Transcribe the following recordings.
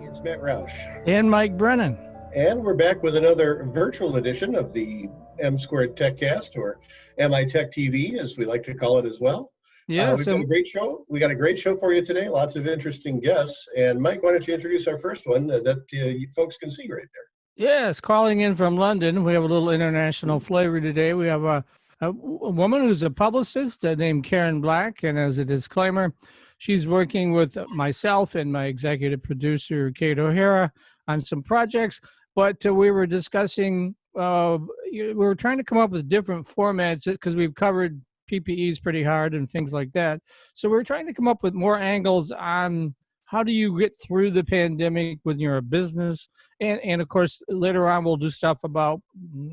It's Matt Roush. And Mike Brennan. And we're back with another virtual edition of the M Squared TechCast, or MITech TV, as we like to call it as well. Yes, we've got a great show. We got a great show for you today. Lots of interesting guests. And Mike, why don't you introduce our first one that you folks can see right there? Yes, calling in from London. We have a little international flavor today. We have a woman who's a publicist named Karen Black, and as a disclaimer, she's working with myself and my executive producer, Kate O'Hara, on some projects. But we were discussing, we were trying to come up with different formats because we've covered PPEs pretty hard and things like that. So we're trying to come up with more angles on how do you get through the pandemic when you're a business. And of course, later on, we'll do stuff about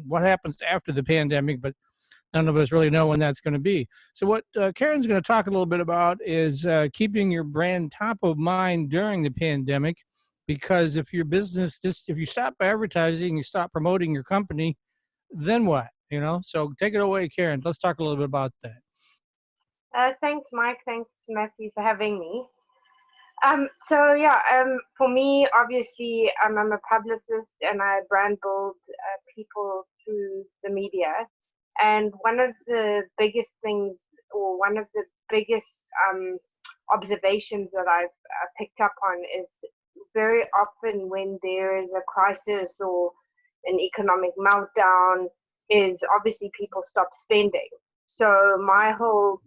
what happens after the pandemic, but none of us really know when that's going to be. So what Karen's going to talk a little bit about is keeping your brand top of mind during the pandemic. Because if your business, if you stop advertising, you stop promoting your company, then what? So take it away, Karen. Let's talk a little bit about that. Thanks, Mike. Thanks, Matthew, for having me. For me, obviously, I'm a publicist and I brand build people through the media. And one of the biggest things, or one of the biggest observations that I've picked up on is very often when there is a crisis or an economic meltdown, is obviously people stop spending. So my whole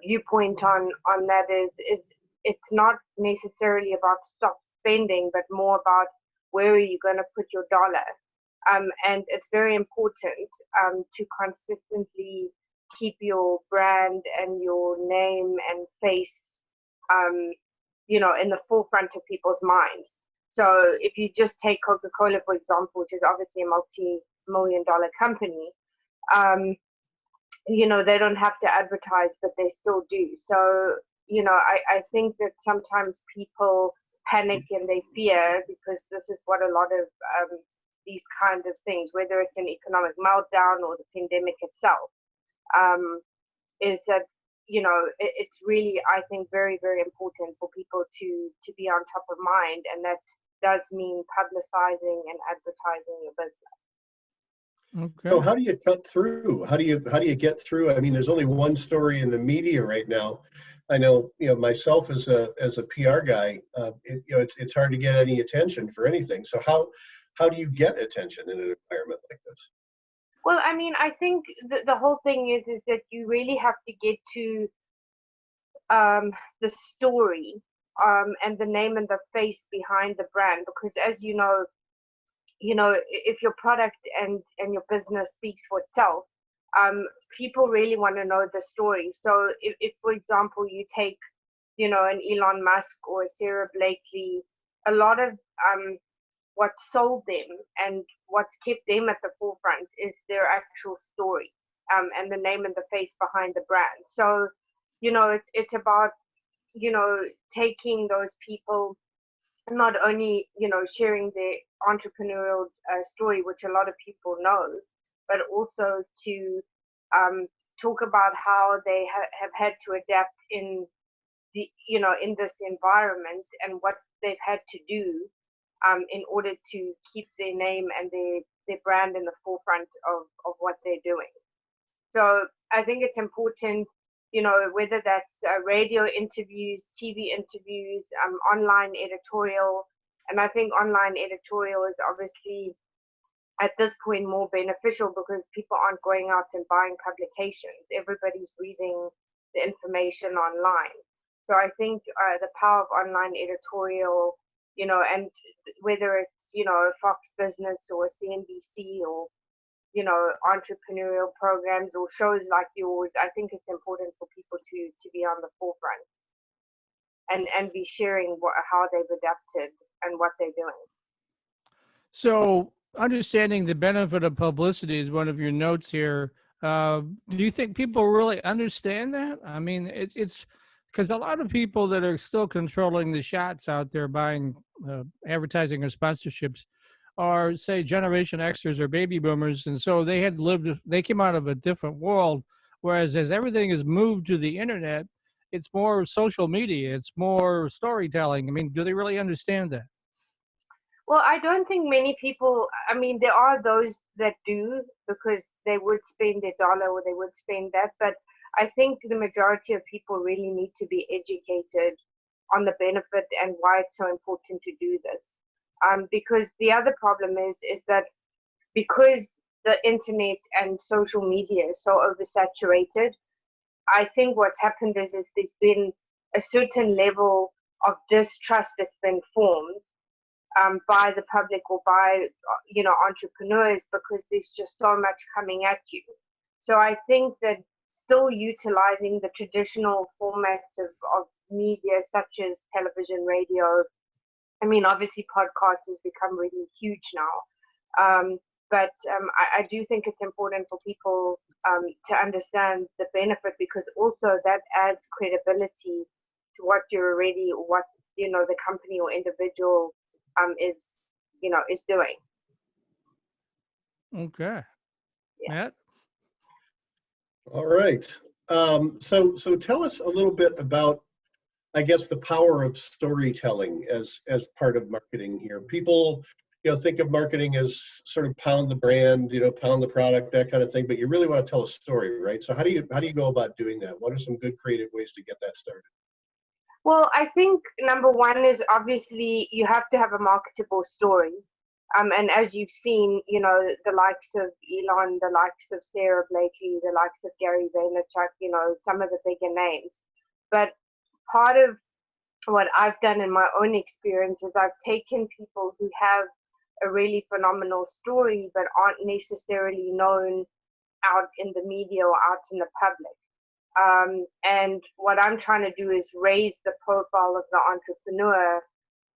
viewpoint on that is it's not necessarily about stop spending, but more about where are you going to put your dollar. And it's very important to consistently keep your brand and your name and face in the forefront of people's minds. So if you just take Coca-Cola, for example, which is obviously a multi-million-dollar company, they don't have to advertise, but they still do. So, I think that sometimes people panic and they fear, because this is what a lot of these kinds of things, whether it's an economic meltdown or the pandemic itself, is that it's really, I think, very, very important for people to be on top of mind, and that does mean publicizing and advertising your business. Okay. So how do you cut through? How do you get through? I mean, there's only one story in the media right now. I know, myself as a PR guy, it's hard to get any attention for anything. So how do you get attention in an environment like this? Well, I mean, I think the whole thing is that you really have to get to the story and the name and the face behind the brand, because as you know, if your product and your business speaks for itself, people really want to know the story. So if for example, you take, an Elon Musk or a Sarah Blakely, a lot of what sold them and what's kept them at the forefront is their actual story, and the name and the face behind the brand. So, it's about, taking those people, not only, sharing their entrepreneurial story, which a lot of people know, but also to talk about how they have had to adapt in in this environment, and what they've had to do in order to keep their name and their brand in the forefront of what they're doing. So I think it's important, whether that's radio interviews, TV interviews, online editorial. And I think online editorial is obviously at this point more beneficial, because people aren't going out and buying publications. Everybody's reading the information online. So I think the power of online editorial, and whether it's, Fox Business or CNBC or, entrepreneurial programs or shows like yours, I think it's important for people to be on the forefront and be sharing how they've adapted and what they're doing. So understanding the benefit of publicity is one of your notes here. Do you think people really understand that? I mean, it's because a lot of people that are still controlling the shots out there buying advertising or sponsorships are, say, Generation Xers or baby boomers, and so they came out of a different world. Whereas as everything is moved to the internet, it's more social media, it's more storytelling. I mean, do they really understand that? Well, I don't think many people, I mean, there are those that do because they would spend their dollar or they would spend that. But I think the majority of people really need to be educated on the benefit and why it's so important to do this. Because the other problem is that because the internet and social media is so oversaturated, I think what's happened is there's been a certain level of distrust that's been formed by the public or by entrepreneurs because there's just so much coming at you. So I think that still utilizing the traditional formats of media such as television, radio. I mean, obviously podcasts has become really huge now. But I do think it's important for people to understand the benefit, because also that adds credibility to what you're already, or what the company or individual is doing. Okay. Yeah. Matt? All right. So tell us a little bit about, I guess, the power of storytelling as part of marketing here. People, think of marketing as sort of pound the brand, pound the product, that kind of thing, but you really want to tell a story, right? So how do you go about doing that? What are some good creative ways to get that started? Well, I think number one is obviously you have to have a marketable story. And as you've seen, the likes of Elon, the likes of Sarah Blakely, the likes of Gary Vaynerchuk, some of the bigger names. But part of what I've done in my own experience is I've taken people who have a really phenomenal story but aren't necessarily known out in the media or out in the public. And what I'm trying to do is raise the profile of the entrepreneur,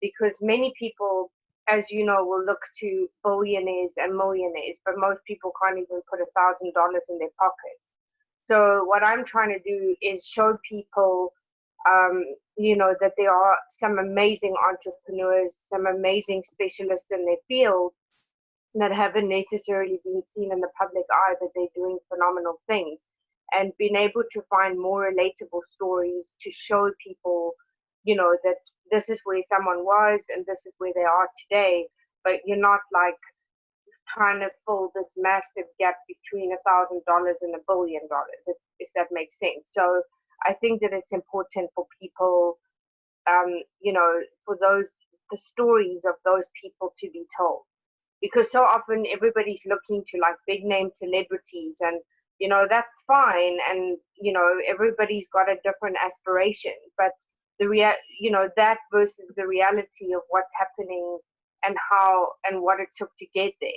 because many people, as you know, will look to billionaires and millionaires, but most people can't even put $1,000 in their pockets. So what I'm trying to do is show people, that there are some amazing entrepreneurs, some amazing specialists in their field that haven't necessarily been seen in the public eye, but they're doing phenomenal things. And being able to find more relatable stories to show people, that this is where someone was and this is where they are today, but you're not like trying to fill this massive gap between $1,000 and $1 billion, if that makes sense. So I think that it's important for people, for the stories of those people to be told, because so often everybody's looking to like big name celebrities, and that's fine, and everybody's got a different aspiration, but that versus the reality of what's happening and how and what it took to get there.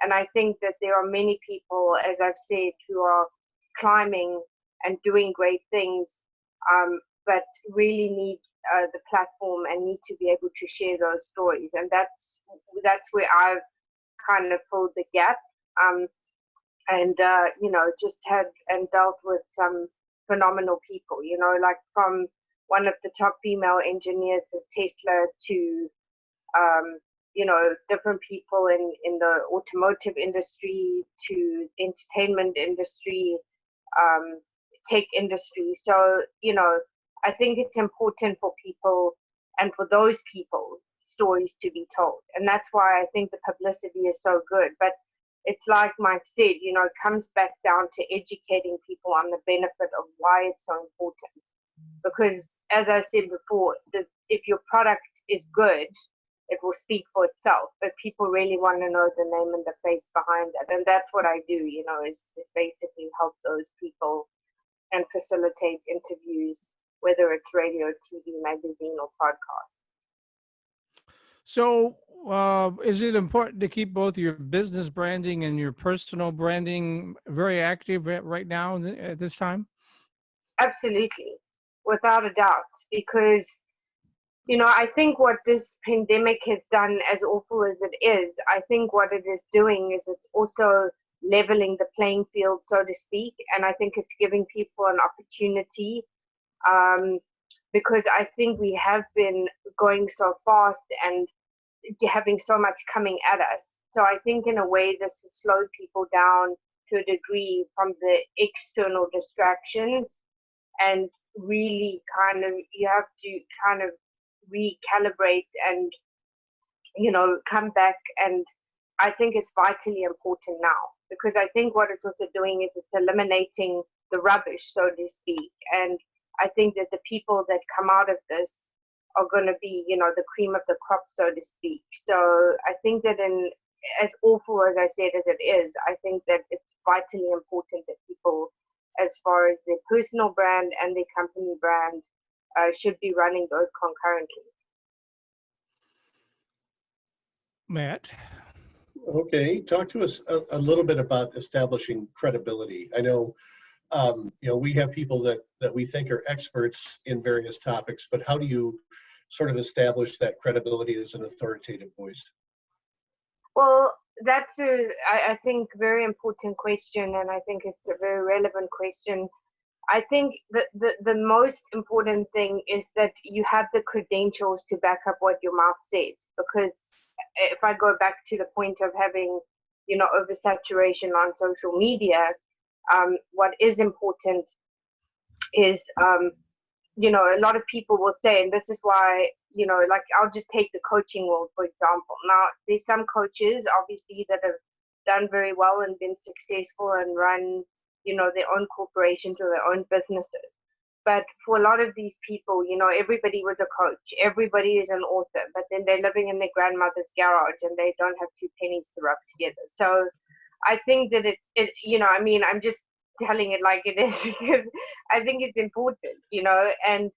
And I think that there are many people, as I've said, who are climbing and doing great things, but really need the platform and need to be able to share those stories. And that's where I've kind of filled the gap. And just had and dealt with some phenomenal people, like from one of the top female engineers at Tesla to, different people in the automotive industry, to entertainment industry, tech industry. So, I think it's important for people and for those people stories to be told. And that's why I think the publicity is so good. But it's like Mike said, it comes back down to educating people on the benefit of why it's so important. Because as I said before, if your product is good, it will speak for itself. But people really want to know the name and the face behind it. And that's what I do, is basically help those people and facilitate interviews, whether it's radio, TV, magazine, or podcast. So is it important to keep both your business branding and your personal branding very active right now at this time? Absolutely, without a doubt, because, I think what this pandemic has done, as awful as it is, I think what it is doing is it's also leveling the playing field, so to speak. And I think it's giving people an opportunity, because I think we have been going so fast and having so much coming at us. So I think in a way this has slowed people down to a degree from the external distractions, and really you have to kind of recalibrate and, come back. And I think it's vitally important now, because I think what it's also doing is it's eliminating the rubbish, so to speak. And I think that the people that come out of this are going to be, the cream of the crop, so to speak. So I think that as awful as I said as it is, I think that it's vitally important that people, as far as their personal brand and their company brand, should be running those concurrently. Matt? Okay, talk to us a little bit about establishing credibility. I know, we have people that we think are experts in various topics, but how do you sort of establish that credibility as an authoritative voice? Well, that's I think, very important question, and I think it's a very relevant question. I think the most important thing is that you have the credentials to back up what your mouth says. Because if I go back to the point of having, oversaturation on social media, what is important is, a lot of people will say, and this is why, like, I'll just take the coaching world, for example. Now, there's some coaches, obviously, that have done very well and been successful and run, their own corporations or their own businesses. But for a lot of these people, everybody was a coach, everybody is an author, but then they're living in their grandmother's garage and they don't have two pennies to rub together. So I think that I'm just telling it like it is, because I think it's important, and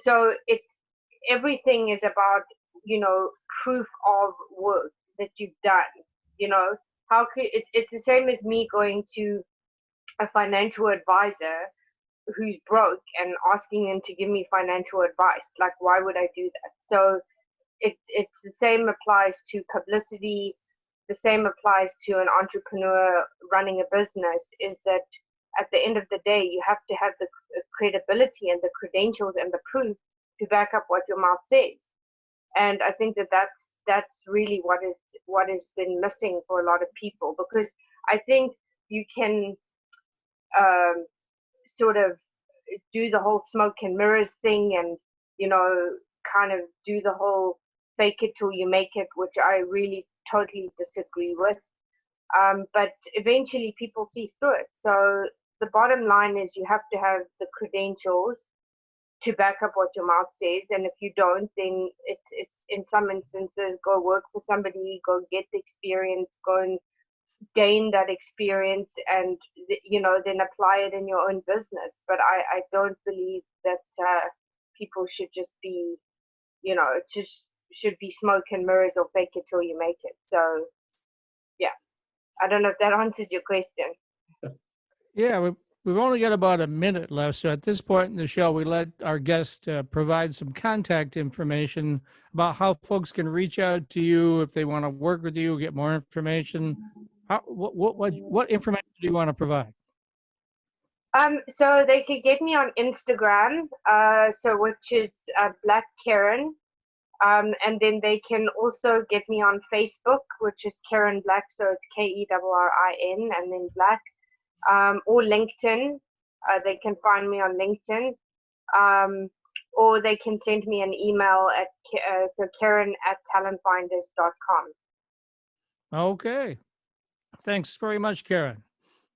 so everything is about, proof of work that you've done. It's the same as me going to a financial advisor who's broke and asking him to give me financial advice. Like, why would I do that? So it's the same applies to publicity. The same applies to an entrepreneur running a business, is that at the end of the day, you have to have the credibility and the credentials and the proof to back up what your mouth says. And I think that's really what has been missing for a lot of people, because I think you can sort of do the whole smoke and mirrors thing and, kind of do the whole fake it till you make it, which I really totally disagree with. But eventually people see through it. So the bottom line is you have to have the credentials to back up what your mouth says. And if you don't, then it's in some instances, go work for somebody, go get the experience, go and gain that experience, and then apply it in your own business. But I don't believe that people should just be, just should be smoke and mirrors or fake it till you make it. So yeah, I don't know if that answers your question. Yeah, we've only got about a minute left. So at this point in the show, we let our guest provide some contact information about how folks can reach out to you if they want to work with you, get more information. What information do you want to provide? So they could get me on Instagram, which is Black Karen. And then they can also get me on Facebook, which is Karen Black. So it's KERRIN and then Black. Or LinkedIn. They can find me on LinkedIn. Or they can send me an email at Karen@talentfinders.com. Okay. Thanks very much, Karen.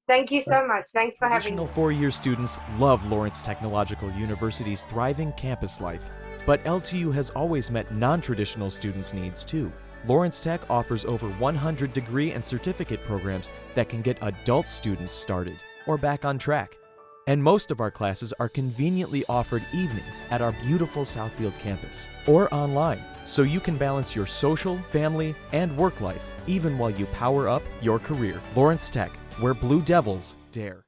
Thank you so much. Thanks for having me. Traditional four-year students love Lawrence Technological University's thriving campus life, but LTU has always met non-traditional students' needs too. Lawrence Tech offers over 100 degree and certificate programs that can get adult students started or back on track. And most of our classes are conveniently offered evenings at our beautiful Southfield campus or online, so you can balance your social, family, and work life even while you power up your career. Lawrence Tech, where Blue Devils dare.